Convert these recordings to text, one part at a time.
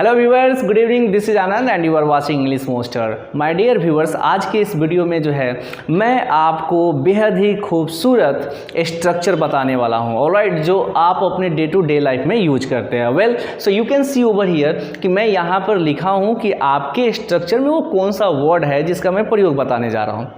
Hello viewers, good evening, this is Anand and you are watching English master. My dear viewers, आज के इस video में जो है मैं आपको बेहद ही खूबसूरत स्ट्रक्चर बताने वाला हूं, ऑलराइट, जो आप अपने डे टू डे लाइफ में यूज करते हैं। Well, so you can see over here कि मैं यहाँ पर लिखा हूँ कि आपके स्ट्रक्चर में वो कौन सा वर्ड है जिसका मैं प्रयोग बताने जा रहा हूँ।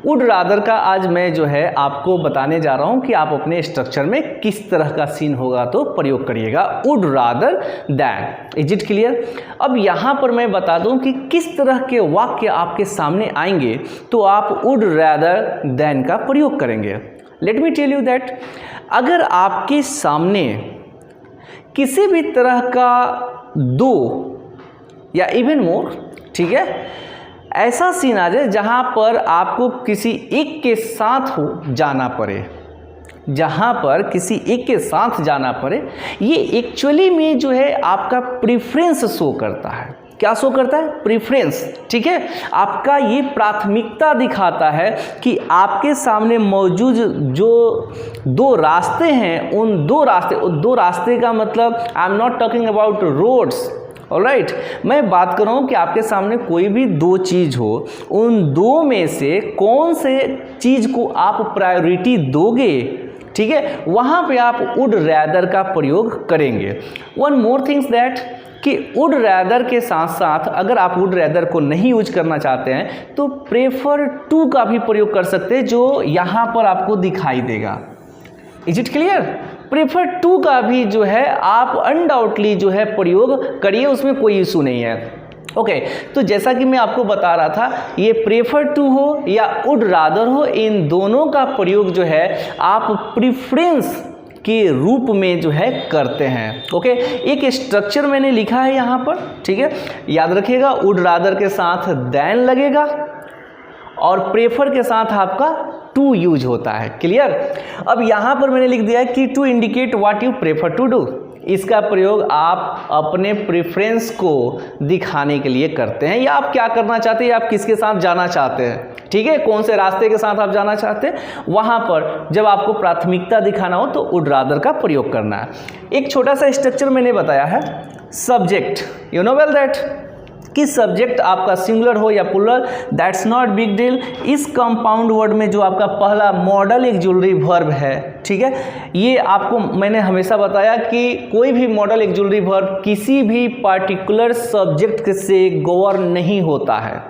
वुड रादर का आज मैं जो है आपको बताने जा रहा हूं कि आप अपने स्ट्रक्चर में किस तरह का सीन होगा तो प्रयोग करिएगा। Would rather than. Is it clear? अब यहां पर मैं बता दूं कि किस तरह के वाक्य आपके सामने आएंगे तो आप वुड रादर दैन का प्रयोग करेंगे। Let me tell you that अगर आपके सामने किसी भी तरह का दो या इवन मोर, ठीक है, ऐसा सीन आ जाए जहाँ पर आपको किसी एक के साथ हो जाना पड़े, जहाँ पर किसी एक के साथ जाना पड़े, ये एक्चुअली में जो है आपका प्रीफरेंस शो करता है। क्या शो करता है? प्रीफरेंस, ठीक है। आपका ये प्राथमिकता दिखाता है कि आपके सामने मौजूद जो दो रास्ते हैं, उन दो रास्ते का मतलब I am not talking about roads, alright, मैं बात कर रहा हूँ कि आपके सामने कोई भी दो चीज़ हो, उन दो में से कौन से चीज़ को आप प्रायोरिटी दोगे, ठीक है, वहाँ पे आप वुड रैदर का प्रयोग करेंगे। वन मोर थिंग्स दैट कि वुड रैदर के साथ साथ अगर आप वुड रैदर को नहीं यूज करना चाहते हैं तो प्रेफर टू का भी प्रयोग कर सकते हैं, जो यहाँ पर आपको दिखाई देगा। Is it clear? Prefer to का भी जो है आप अनडाउटली जो है प्रयोग करिए, उसमें कोई इशू नहीं है। ओके, तो जैसा कि मैं आपको बता रहा था, ये प्रेफर टू हो या वुड रादर हो, इन दोनों का प्रयोग जो है आप प्रीफरेंस के रूप में जो है करते हैं। ओके, एक स्ट्रक्चर मैंने लिखा है यहाँ पर, ठीक है, याद रखिएगा। वुड रादर के साथ देन लगेगा और प्रेफर के साथ आपका टू यूज होता है। क्लियर? अब यहाँ पर मैंने लिख दिया है कि to indicate what you prefer to do. इसका प्रयोग आप अपने प्रेफरेंस को दिखाने के लिए करते हैं, या आप क्या करना चाहते हैं, आप किसके साथ जाना चाहते हैं, ठीक है, कौन से रास्ते के साथ आप जाना चाहते हैं, वहाँ पर जब आपको प्राथमिकता दिखाना हो तो वुड रादर का प्रयोग करना है। एक छोटा सा स्ट्रक्चर मैंने बताया है, subject, you know well that कि सब्जेक्ट आपका सिंगुलर हो या plural, that's not big deal. इस कंपाउंड वर्ड में जो आपका पहला मॉडल ऑक्सिलरी वर्ब है, ठीक है, ये आपको मैंने हमेशा बताया कि कोई भी मॉडल ऑक्सिलरी वर्ब किसी भी पार्टिकुलर सब्जेक्ट से गवर्न नहीं होता है।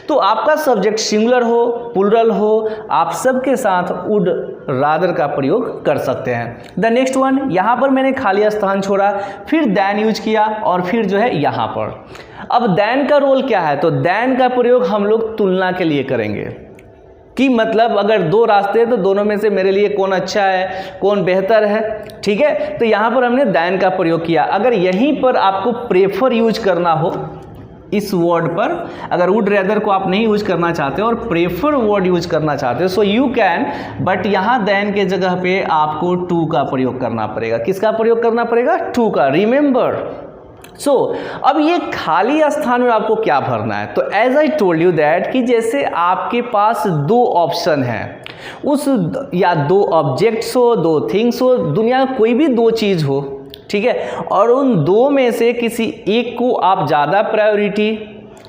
तो आपका सब्जेक्ट सिंगुलर हो प्लूरल हो, आप सबके साथ वुड रादर का प्रयोग कर सकते हैं। द नेक्स्ट वन, यहाँ पर मैंने खाली स्थान छोड़ा, फिर दैन यूज किया और फिर जो है यहाँ पर। अब दैन का रोल क्या है? तो दैन का प्रयोग हम लोग तुलना के लिए करेंगे कि मतलब अगर दो रास्ते हैं तो दोनों में से मेरे लिए कौन अच्छा है, कौन बेहतर है, ठीक है, तो यहाँ पर हमने दैन का प्रयोग किया। अगर यहीं पर आपको प्रेफर यूज करना हो, इस वर्ड पर अगर वुड रैदर को आप नहीं यूज करना चाहते और प्रेफर वर्ड यूज करना चाहते हो, सो यू कैन, बट यहाँ देन के जगह पे आपको टू का प्रयोग करना पड़ेगा। किसका प्रयोग करना पड़ेगा? टू का। रिमेंबर। सो अब ये खाली स्थान में आपको क्या भरना है? तो as I told you that कि जैसे आपके पास दो ऑप्शन हैं, उस या दो ऑब्जेक्ट्स हो, दो थिंग्स हो, दुनिया में कोई भी दो चीज़ हो, ठीक है, और उन दो में से किसी एक को आप ज़्यादा प्रायोरिटी,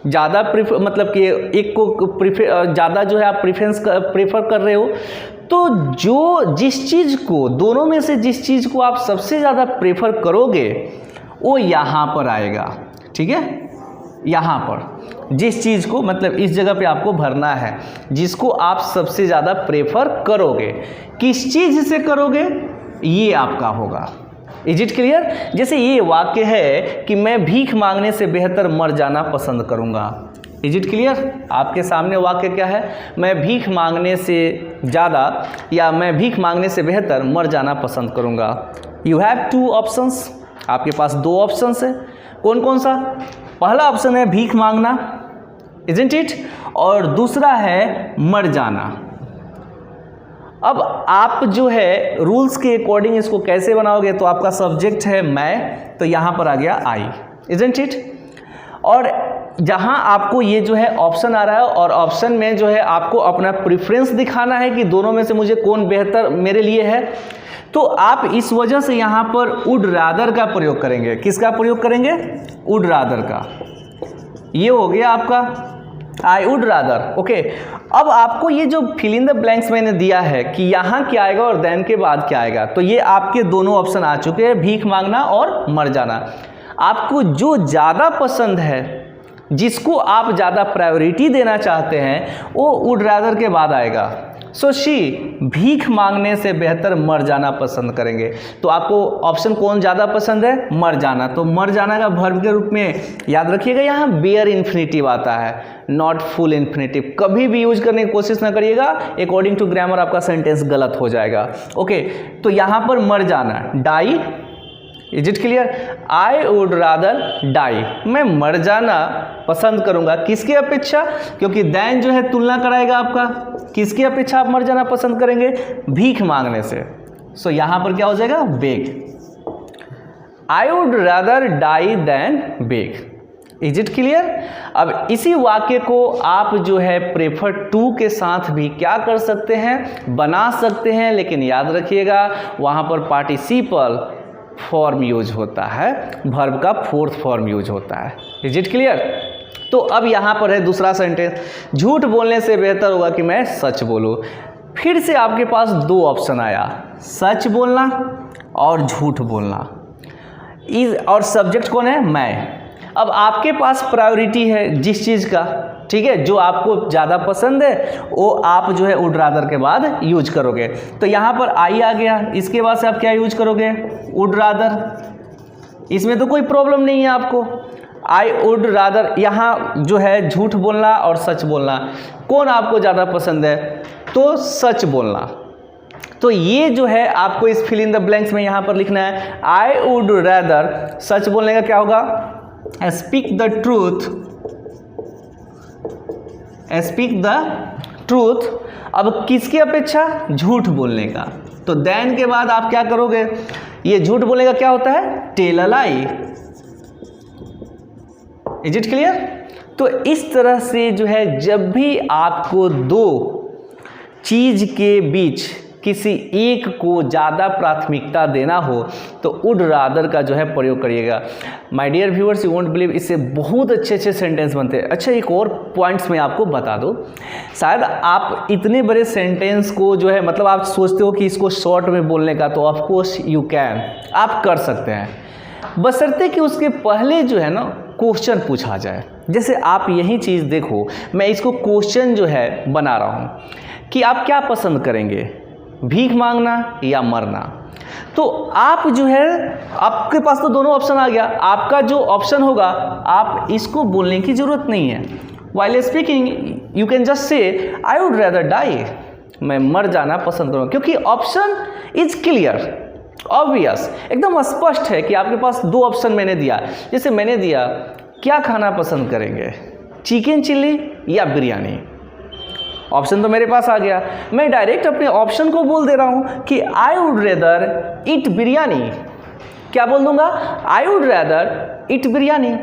ज़्यादा मतलब कि एक को ज़्यादा जो है आप प्रेफर कर रहे हो, तो जो जिस चीज़ को, दोनों में से जिस चीज़ को आप सबसे ज़्यादा प्रेफर करोगे वो यहाँ पर आएगा, ठीक है, यहाँ पर जिस चीज़ को, मतलब इस जगह पे आपको भरना है जिसको आप सबसे ज़्यादा प्रेफर करोगे। किस चीज़ से करोगे ये आपका होगा। Is it clear? जैसे ये वाक्य है कि मैं भीख मांगने से बेहतर मर जाना पसंद करूँगा। Is it clear? आपके सामने वाक्य क्या है? मैं भीख मांगने से ज़्यादा या मैं भीख मांगने से बेहतर मर जाना पसंद करूँगा। यू हैव टू ऑप्शंस, आपके पास दो ऑप्शंस है। कौन कौन सा? पहला ऑप्शन है भीख मांगना, इजंट इट, और दूसरा है मर जाना। अब आप जो है रूल्स के अकॉर्डिंग इसको कैसे बनाओगे? तो आपका सब्जेक्ट है मैं, तो यहाँ पर आ गया आई, इजंट इट, और जहां आपको ये जो है ऑप्शन आ रहा है और ऑप्शन में जो है आपको अपना प्रेफरेंस दिखाना है कि दोनों में से मुझे कौन बेहतर मेरे लिए है, तो आप इस वजह से यहाँ पर वुड रादर का प्रयोग करेंगे। किसका प्रयोग करेंगे? वुड रादर का। ये हो गया आपका आई वुड रादर। ओके, अब आपको ये जो फिल इन द ब्लैंक्स मैंने दिया है कि यहाँ क्या आएगा और देन के बाद क्या आएगा, तो ये आपके दोनों ऑप्शन आ चुके हैं, भीख मांगना और मर जाना। आपको जो ज़्यादा पसंद है, जिसको आप ज़्यादा प्रायोरिटी देना चाहते हैं, वो वुड रादर के बाद आएगा। सो शी भीख मांगने से बेहतर मर जाना पसंद करेंगे। तो आपको ऑप्शन कौन ज़्यादा पसंद है? मर जाना। तो मर जाना का वर्ब के रूप में याद रखिएगा, यहाँ बेयर इन्फिनिटिव आता है, नॉट फुल इन्फिनिटिव। कभी भी यूज करने की कोशिश ना करिएगा, अकॉर्डिंग टू ग्रामर आपका सेंटेंस गलत हो जाएगा। ओके, तो यहाँ पर मर जाना, die. Is it clear? I would rather die, मैं मर जाना पसंद करूंगा। किसकी अपेक्षा? क्योंकि दैन जो है तुलना कराएगा आपका, किसकी अपेक्षा आप मर जाना पसंद करेंगे? भीख मांगने से। सो यहां पर क्या हो जाएगा? Beg. I would rather die then beg. Is it clear? अब इसी वाक्य को आप जो है प्रेफर टू के साथ भी क्या कर सकते हैं? बना सकते हैं, लेकिन याद रखिएगा वहां पर पार्टिसिपल फॉर्म यूज होता है, वर्ब का फोर्थ फॉर्म यूज होता है। Is it clear? तो अब यहाँ पर है दूसरा सेंटेंस, झूठ बोलने से बेहतर होगा कि मैं सच बोलूँ। फिर से आपके पास दो ऑप्शन आया, सच बोलना और झूठ बोलना। और सब्जेक्ट कौन है? मैं। अब आपके पास प्रायोरिटी है जिस चीज़ का, ठीक है, जो आपको ज़्यादा पसंद है वो आप जो है वुड रादर के बाद यूज करोगे। तो यहाँ पर आई आ गया, इसके बाद से आप क्या यूज करोगे? Would rather. इसमें तो कोई प्रॉब्लम नहीं है आपको। आई वुड रादर, यहाँ जो है झूठ बोलना और सच बोलना, कौन आपको ज़्यादा पसंद है? तो सच बोलना। तो ये जो है आपको इस फिल इन द ब्लैंक्स में यहाँ पर लिखना है, आई वुड रादर। सच बोलने का क्या होगा? Speak the truth. Speak the truth. अब किसकी अपेक्षा? झूठ बोलने का। तो देन के बाद आप क्या करोगे? ये झूठ बोलने का क्या होता है? Tell a lie. Is it clear? तो इस तरह से जो है जब भी आपको दो चीज के बीच किसी एक को ज़्यादा प्राथमिकता देना हो तो वुड रादर का जो है प्रयोग करिएगा। My dear viewers, you won't believe, इससे बहुत अच्छे अच्छे सेंटेंस बनते हैं। अच्छा, एक और पॉइंट्स मैं आपको बता दूं, शायद आप इतने बड़े सेंटेंस को जो है मतलब आप सोचते हो कि इसको शॉर्ट में बोलने का, तो ऑफ कोर्स यू कैन, आप कर सकते हैं, बशर्ते कि उसके पहले जो है ना क्वेश्चन पूछा जाए। जैसे आप यही चीज़ देखो, मैं इसको क्वेश्चन जो है बना रहा हूँ कि आप क्या पसंद करेंगे, भीख मांगना या मरना। तो आप जो है, आपके पास तो दोनों ऑप्शन आ गया, आपका जो ऑप्शन होगा आप इसको बोलने की जरूरत नहीं है। While speaking you can just say I would rather die, मैं मर जाना पसंद करूँगा, क्योंकि ऑप्शन इज क्लियर, ऑब्वियस, एकदम स्पष्ट है कि आपके पास दो ऑप्शन मैंने दिया। जैसे मैंने दिया, क्या खाना पसंद करेंगे, चिकन चिल्ली या बिरयानी? ऑप्शन तो मेरे पास आ गया, मैं डायरेक्ट अपने ऑप्शन को बोल दे रहा हूँ कि आई वुड रेदर ईट बिरयानी। क्या बोल दूंगा? आई वुड रेदर ईट बिरयानी।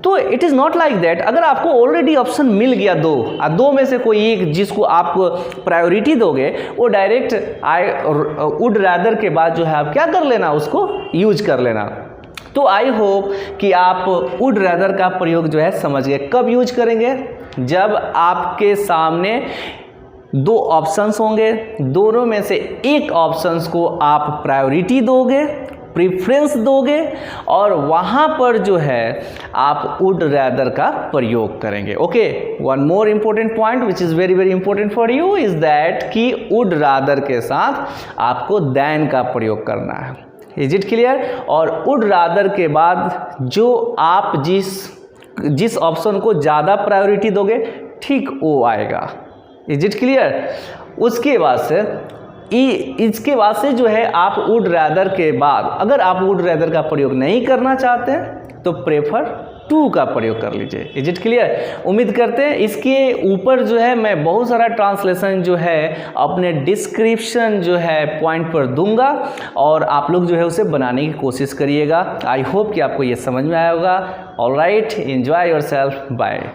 तो it is not like that. अगर आपको ऑलरेडी ऑप्शन मिल गया दो में से कोई एक जिसको आप प्रायोरिटी दोगे, वो डायरेक्ट आई वुड रेदर के बाद जो है आप क्या कर लेना, उसको यूज कर लेना। तो आई होप कि आप वुड रेदर का प्रयोग जो है समझ गए। कब यूज करेंगे? जब आपके सामने दो ऑप्शंस होंगे, दोनों में से एक ऑप्शंस को आप प्रायोरिटी दोगे, प्रेफरेंस दोगे, और वहाँ पर जो है आप वुड रैदर का प्रयोग करेंगे। Okay, one more important point which is very very important for you is that कि वुड रादर के साथ आपको दैन का प्रयोग करना है। Is it clear? और वुड रादर के बाद जो आप जिस ऑप्शन को ज़्यादा प्रायोरिटी दोगे, ठीक वो आएगा। Is it clear? उसके बाद से इसके बाद से जो है आप वुड रैदर के बाद, अगर आप वुड रैदर का प्रयोग नहीं करना चाहते हैं तो प्रेफर टू का प्रयोग कर लीजिए। Is it clear? उम्मीद करते हैं इसके ऊपर जो है मैं बहुत सारा ट्रांसलेशन जो है अपने डिस्क्रिप्शन जो है पॉइंट पर दूंगा और आप लोग जो है उसे बनाने की कोशिश करिएगा। आई होप कि आपको ये समझ में आया होगा। Alright, enjoy yourself, bye.